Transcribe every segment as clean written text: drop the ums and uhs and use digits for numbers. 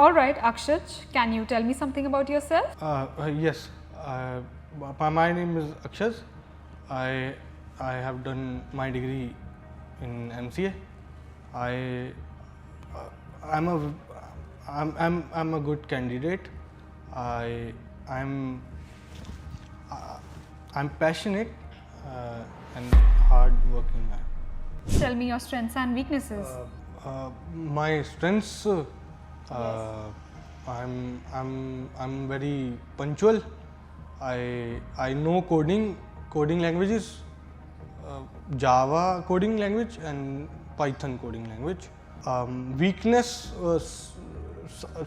All right, Akshat, can you tell me something about yourself? Yes, my name is Akshaz. I have done my degree in MCA. I I'm a good candidate. I'm passionate and hard working. Tell me your strengths and weaknesses. My strengths. I'm very punctual. I know coding languages, Java coding language and Python coding language. Weakness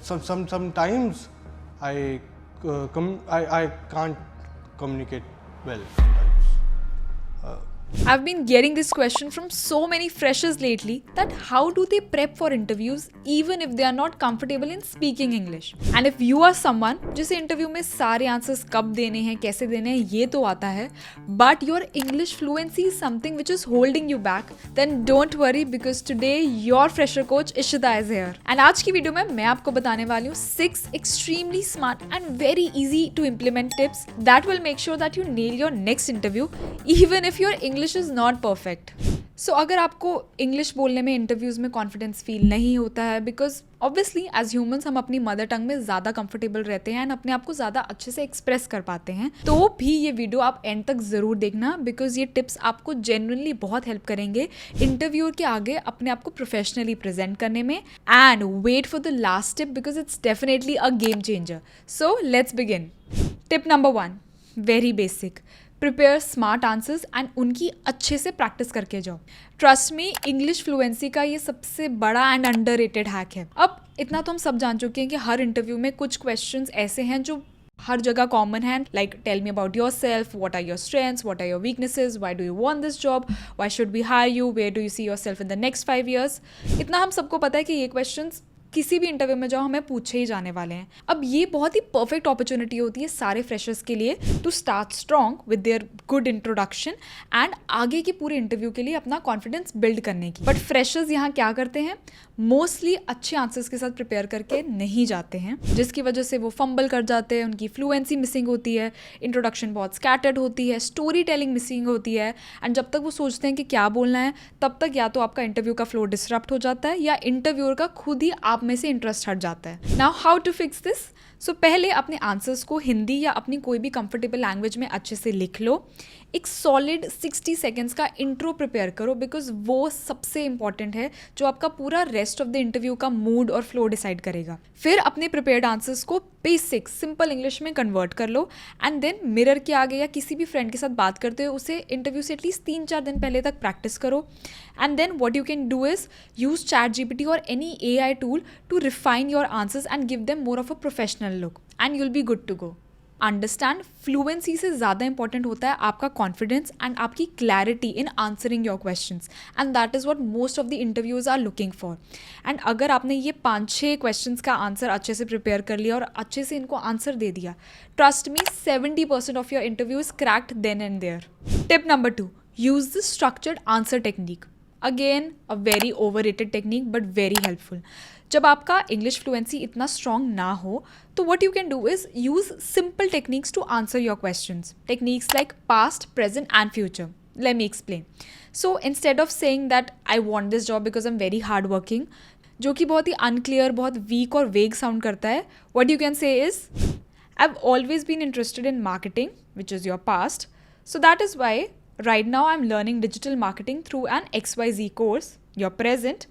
sometimes I can't communicate well sometimes. I've been getting this question from so many freshers lately that how do they prep for interviews even if they are not comfortable in speaking English? And if you are someone जिसे interview में सारे answers कब देने हैं कैसे देने हैं ये तो आता है but your English fluency is something which is holding you back, then don't worry because today your fresher coach Ishita is here. And आज की वीडियो में मैं आपको बताने वाली हूँ 6 extremely smart and very easy to implement tips that will make sure that you nail your next interview even if your English is not perfect. So अगर आपको इंग्लिश बोलने में इंटरव्यूज में कॉन्फिडेंस फील नहीं होता है बिकॉज ऑब्वियसली एज ह्यूमंस हम अपनी मदर टंग में ज़्यादा कंफर्टेबल रहते हैं एंड अपने आप को ज़्यादा अच्छे से एक्सप्रेस कर पाते हैं तो भी ये वीडियो आप एंड तक ज़रूर देखना बिकॉज ये टिप्स आपको जेन्युइनली बहुत हेल्प करेंगे इंटरव्यूअर के आगे अपने आप को प्रोफेशनली प्रेजेंट करने में and wait for the last tip because it's definitely a game changer. So let's begin. Tip number 1, very basic. Prepare smart answers and उनकी अच्छे से प्रैक्टिस करके जाओ. ट्रस्ट मी, इंग्लिश फ्लुएंसी का ये सबसे बड़ा एंड अंडररेटेड हैक है. अब इतना तो हम सब जान चुके हैं कि हर इंटरव्यू में कुछ क्वेश्चंस ऐसे हैं जो हर जगह कॉमन है like tell me about yourself, what are your strengths, what are your weaknesses, why do you want this job, why should we hire you, where do you see yourself in the next 5 years. इतना हम सबको पता है कि ये questions किसी भी interview में जाओ हमें पूछे ही जाने वाले हैं. अब ये बहुत ही परफेक्ट अपॉर्चुनिटी होती है सारे फ्रेशर्स के लिए to start strong with their good introduction and आगे की पूरे इंटरव्यू के लिए अपना कॉन्फिडेंस बिल्ड करने की. बट फ्रेशर्स यहाँ क्या करते हैं, मोस्टली अच्छे आंसर्स के साथ प्रिपेयर करके नहीं जाते हैं जिसकी वजह से वो फंबल कर जाते हैं, उनकी फ्लुएंसी मिसिंग होती है, इंट्रोडक्शन बहुत स्कैटर्ड होती है, स्टोरी टेलिंग मिसिंग होती है एंड जब तक वो सोचते हैं कि क्या बोलना है तब तक या तो आपका इंटरव्यू का फ्लो डिसरप्ट हो जाता है या इंटरव्यूअर का खुद ही आप में से इंटरेस्ट हट जाता है. Now how to fix this. So पहले अपने आंसर्स को हिंदी या अपनी कोई भी कंफर्टेबल लैंग्वेज में अच्छे से लिख लो. एक सॉलिड 60 सेकेंड्स का इंट्रो प्रिपेयर करो बिकॉज वो सबसे इंपॉर्टेंट है जो आपका पूरा रेस्ट ऑफ द इंटरव्यू का मूड और फ्लो डिसाइड करेगा. फिर अपने प्रिपेयर्ड आंसर्स को बेसिक सिंपल इंग्लिश में कन्वर्ट कर लो एंड देन मिरर के आगे या किसी भी फ्रेंड के साथ बात करते हुए उसे इंटरव्यू से एटलीस्ट 3-4 दिन पहले तक प्रैक्टिस करो. And then what you can do is use ChatGPT और any AI tool to refine your answers and give them more of a professional look and you'll be good to go. Understand, fluency से ज़्यादा important होता है आपका confidence and आपकी clarity in answering your questions and that is what most of the interviews are looking for. And अगर आपने ये 5-6 questions का आंसर अच्छे से प्रिपेयर कर लिया और अच्छे से इनको आंसर दे दिया, trust me 70% of your interview is cracked then and there. Tip number 2, use the structured answer technique. Again a very overrated technique but very helpful. जब आपका इंग्लिश फ्लुएंसी इतना स्ट्रॉन्ग ना हो तो what you can do is use simple techniques to answer your questions. Techniques like past, present and future. Let me explain. So instead of saying that I want this job because I'm very hardworking, जो कि बहुत ही unclear, बहुत weak और vague sound करता है, what you can say is I've always been interested in marketing, which is your past. So that is why right now I'm learning digital marketing through an XYZ course, your present.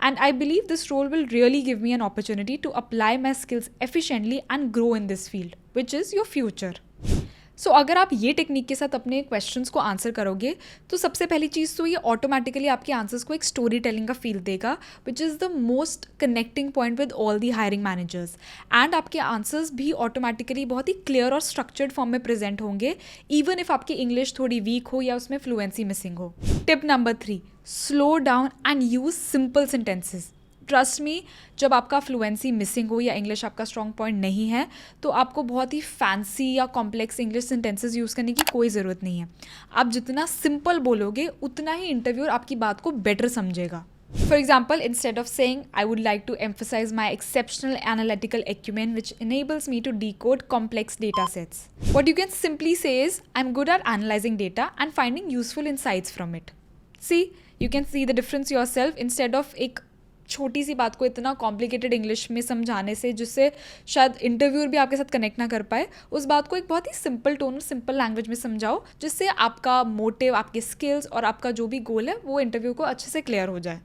And I believe this role will really give me an opportunity to apply my skills efficiently and grow in this field, which is your future. सो अगर आप ये technique के साथ अपने questions को answer करोगे तो सबसे पहली चीज़ तो ये ऑटोमेटिकली आपके आंसर्स को एक स्टोरी टेलिंग का फील देगा which is the most connecting point with all the hiring managers. And आपके आंसर्स भी ऑटोमेटिकली बहुत ही क्लियर और स्ट्रक्चर्ड फॉर्म में प्रेजेंट होंगे इवन इफ आपकी इंग्लिश थोड़ी वीक हो या उसमें फ्लुएंसी मिसिंग हो. Tip number 3, slow down and use simple sentences. Trust me, जब आपका फ्लुएंसी मिसिंग हो या इंग्लिश आपका स्ट्रॉन्ग पॉइंट नहीं है तो आपको बहुत ही फैंसी या कॉम्प्लेक्स इंग्लिश सेंटेंसेस यूज़ करने की कोई ज़रूरत नहीं है. आप जितना सिंपल बोलोगे उतना ही इंटरव्यूअर आपकी बात को बेटर समझेगा. For example, instead of saying, I would like to emphasize my exceptional analytical acumen which enables me to decode complex data sets. What you can simply say is, I'm good at analyzing data and finding useful insights from it. See, you can see the difference yourself. Instead of एक छोटी सी बात को इतना complicated English में समझाने से जिससे शायद इंटरव्यूअर भी आपके साथ कनेक्ट ना कर पाए, उस बात को एक बहुत ही सिंपल टोन और सिंपल लैंग्वेज में समझाओ जिससे आपका मोटिव, आपके स्किल्स और आपका जो भी गोल है वो इंटरव्यू को अच्छे से क्लियर हो जाए.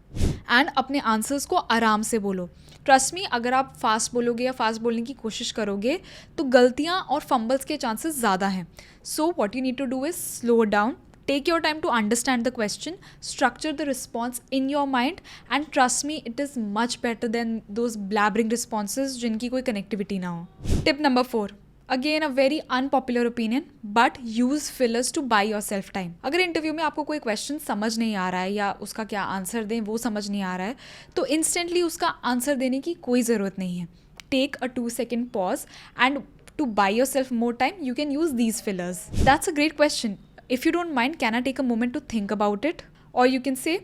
एंड अपने आंसर्स को आराम से बोलो. ट्रस्ट मी, अगर आप फास्ट बोलोगे या फास्ट बोलने की कोशिश करोगे तो गलतियाँ और फंबल्स के चांसेस ज़्यादा हैं. So what you need to do is slow down. Take your time to understand the question, structure the response in your mind, and trust me, it is much better than those blabbering responses जिनकी कोई connectivity ना हो. Tip number 4. Again, a very unpopular opinion, but use fillers to buy yourself time. अगर interview में आपको कोई question समझ नहीं आ रहा है या उसका क्या आंसर दें वो समझ नहीं आ रहा है, तो इंस्टेंटली उसका आंसर देने की कोई ज़रूरत नहीं है. Take a 2-second pause, and to buy yourself more time, you can use these fillers. That's a great question. If you don't mind, can I take a moment to think about it? Or you can say,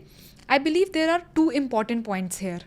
I believe there are 2 important points here.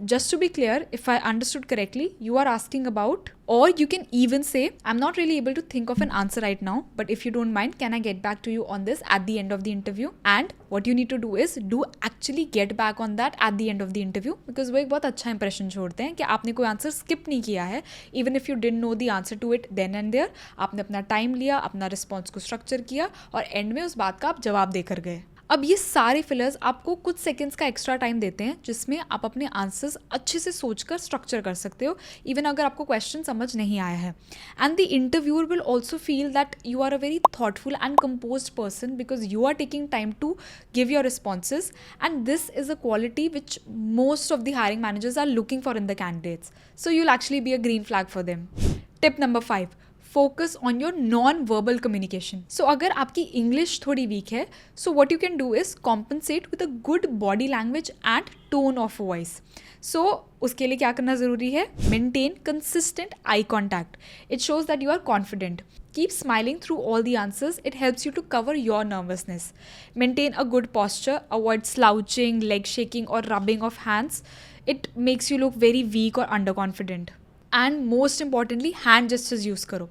Just to be clear, if I understood correctly, you are asking about, or you can even say, I'm not really able to think of an answer right now, but if you don't mind, can I get back to you on this at the end of the interview? And what you need to do is, do actually get back on that at the end of the interview, because वो एक बहुत अच्छा impression छोड़ते हैं कि आपने कोई answer skip नहीं किया है. Even if you didn't know the answer to it then and there, आपने अपना टाइम लिया, अपना रिस्पॉन्स को स्ट्रक्चर किया और एंड में उस बात का आप जवाब देकर गए. अब ये सारे फिलर्स आपको कुछ सेकंड्स का एक्स्ट्रा टाइम देते हैं जिसमें आप अपने आंसर्स अच्छे से सोचकर स्ट्रक्चर कर सकते हो, इवन अगर आपको क्वेश्चन समझ नहीं आया है. And the interviewer will also feel that you are a very thoughtful and composed person because you are taking time to give your responses, and this is a quality which most of the hiring managers are looking for in the candidates. So you will actually be a green flag for them. Tip number 5. Focus on your non verbal communication. So अगर आपकी English थोड़ी week है, so what you can do is compensate with a good body language and tone of voice. So उसके लिए क्या करना ज़रूरी है? Maintain consistent eye contact. It shows that you are confident. Keep smiling through all the answers. It helps you to cover your nervousness. Maintain a good posture. Avoid slouching, leg shaking or rubbing of hands. It makes you look very weak or underconfident. And most importantly, hand gestures use karo.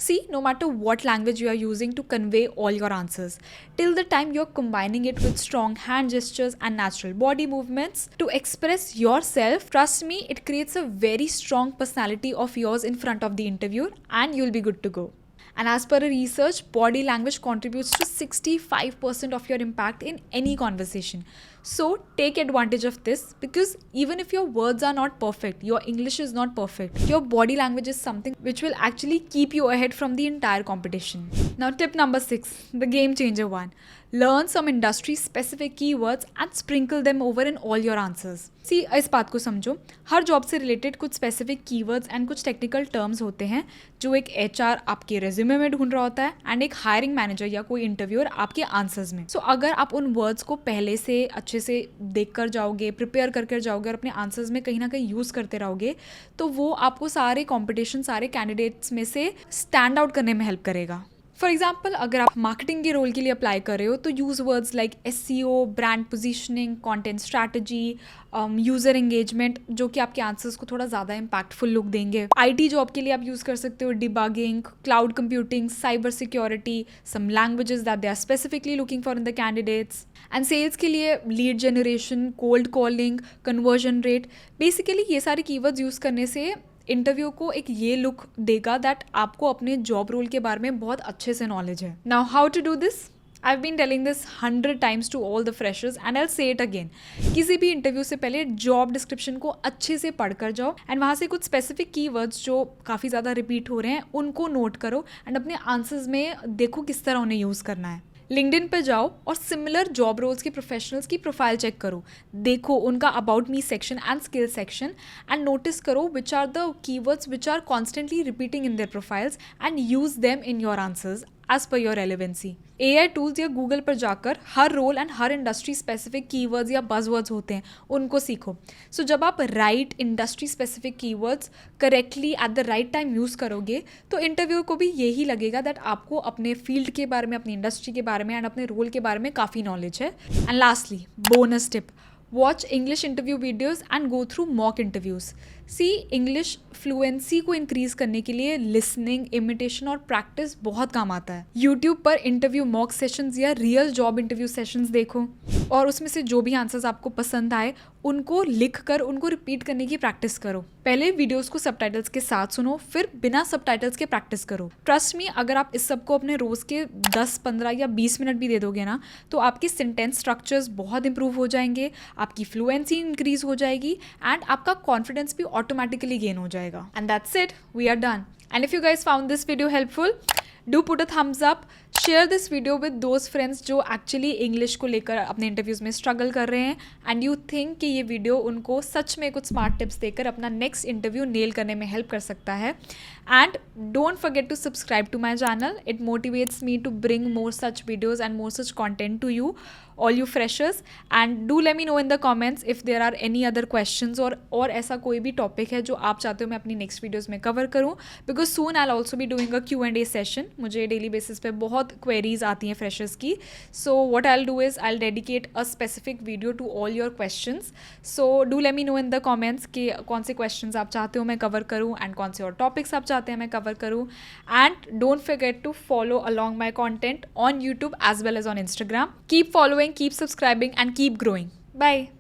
See, no matter what language you are using to convey all your answers, till the time you're combining it with strong hand gestures and natural body movements to express yourself, trust me, it creates a very strong personality of yours in front of the interviewer and you'll be good to go. And as per a research, body language contributes to 65% of your impact in any conversation. So take advantage of this, because even if your words are not perfect, your English is not perfect, your body language is something which will actually keep you ahead from the entire competition. Now tip number 6, the game changer one. Learn some industry specific keywords and sprinkle them over in all your answers. See, इस बात को समझो, हर job से related कुछ specific keywords and कुछ technical terms होते हैं जो एक HR आपके रेज्यूमे में ढूंढ रहा होता है एंड एक हायरिंग मैनेजर या कोई इंटरव्यूअर आपके आंसर्स में. सो अगर आप उन वर्ड्स को पहले से अच्छे से देख कर जाओगे, प्रिपेयर करके जाओगे और अपने आंसर्स में कहीं ना कहीं यूज़ करते रहोगे, तो वो आपको सारे कॉम्पिटिशन, सारे कैंडिडेट्स में से स्टैंड आउट करने में हेल्प करेगा. फॉर एग्जाम्पल, अगर आप मार्केटिंग के रोल के लिए अप्लाई कर रहे हो तो use words like SEO, brand positioning, content strategy, user engagement, जो कि आपके आंसर्स को थोड़ा ज़्यादा इम्पैक्टफुल लुक देंगे. IT जॉब के लिए आप यूज़ कर सकते हो debugging, cloud computing, cyber security, some languages that they are specifically looking for in the candidates. And sales के लिए lead generation, cold calling, conversion rate. Basically ये सारे कीवर्ड्स यूज़ करने से इंटरव्यू को एक ये लुक देगा दैट आपको अपने जॉब रोल के बारे में बहुत अच्छे से नॉलेज है. Now how to do this? I've been telling this 100 times to all the freshers and I'll say it again. किसी भी इंटरव्यू से पहले जॉब डिस्क्रिप्शन को अच्छे से पढ़ कर जाओ एंड वहाँ से कुछ स्पेसिफिक कीवर्ड्स जो काफ़ी ज़्यादा रिपीट हो रहे हैं उनको नोट करो एंड अपने आंसर्स में देखो किस तरह उन्हें यूज़ करना है. लिंक्डइन पे जाओ और सिमिलर जॉब रोल्स के प्रोफेशनल्स की प्रोफाइल चेक करो. देखो उनका about me section and skill section and notice करो which are the keywords which are constantly repeating in their profiles and use them in your answers as per your relevancy. AI tools या Google पर जाकर हर role and हर industry specific keywords या buzzwords होते हैं उनको सीखो. सो जब आप right industry specific keywords correctly at the right time use करोगे तो इंटरव्यू को भी यही लगेगा दैट आपको अपने फील्ड के बारे में, अपनी इंडस्ट्री के बारे में एंड अपने रोल के बारे में काफ़ी नॉलेज है. And lastly, bonus tip, Watch English interview videos and go through mock interviews. See, English fluency को इंक्रीज करने के लिए लिसनिंग, इमिटेशन और प्रैक्टिस बहुत काम आता है. यूट्यूब पर इंटरव्यू मॉक सेशंस या रियल जॉब इंटरव्यू सेशंस देखो और उसमें से जो भी आंसर्स आपको पसंद आए उनको लिख कर उनको रिपीट करने की प्रैक्टिस करो. पहले वीडियोस को सबटाइटल्स के साथ सुनो, फिर बिना सबटाइटल्स के प्रैक्टिस करो. ट्रस्ट मी, अगर आप इस सब को अपने रोज़ के 10, 15 या 20 मिनट भी दे दोगे ना, तो आपके सेंटेंस स्ट्रक्चर्स बहुत इंप्रूव हो जाएंगे, आपकी फ्लुएंसी इंक्रीज हो जाएगी एंड आपका कॉन्फिडेंस भी ऑटोमेटिकली गेन हो जाएगा. And that's it, we are done. And if you guys found this video helpful, do put a thumbs up. Share this video with those friends जो actually English को लेकर अपने interviews में struggle कर रहे हैं एंड यू थिंक कि ये वीडियो उनको सच में कुछ स्मार्ट टिप्स देकर अपना नेक्स्ट इंटरव्यू नेल करने में हेल्प कर सकता है. And don't forget to subscribe to my channel. It motivates me to bring more such videos and more such content to you, all you freshers. And do let me know in the comments if there are any other questions और ऐसा कोई भी topic है जो आप चाहते हो मैं अपनी नेक्स्ट वीडियोज़ में कवर करूँ, because soon I also be doing a Q&A session. मुझे डेली बेसिस पे बहुत क्वेरीज आती हैं फ्रेशर्स की. So what I do is I dedicate a specific video to all your questions. So do let me know in the comments कि कौन से questions आप चाहते हो मैं कवर करूँ एंड कौन से और टॉपिक्स आप चाहते हैं मैं कवर करूँ. And don't forget to follow along my content on YouTube as well as on Instagram. Keep following, keep subscribing and keep growing. Bye.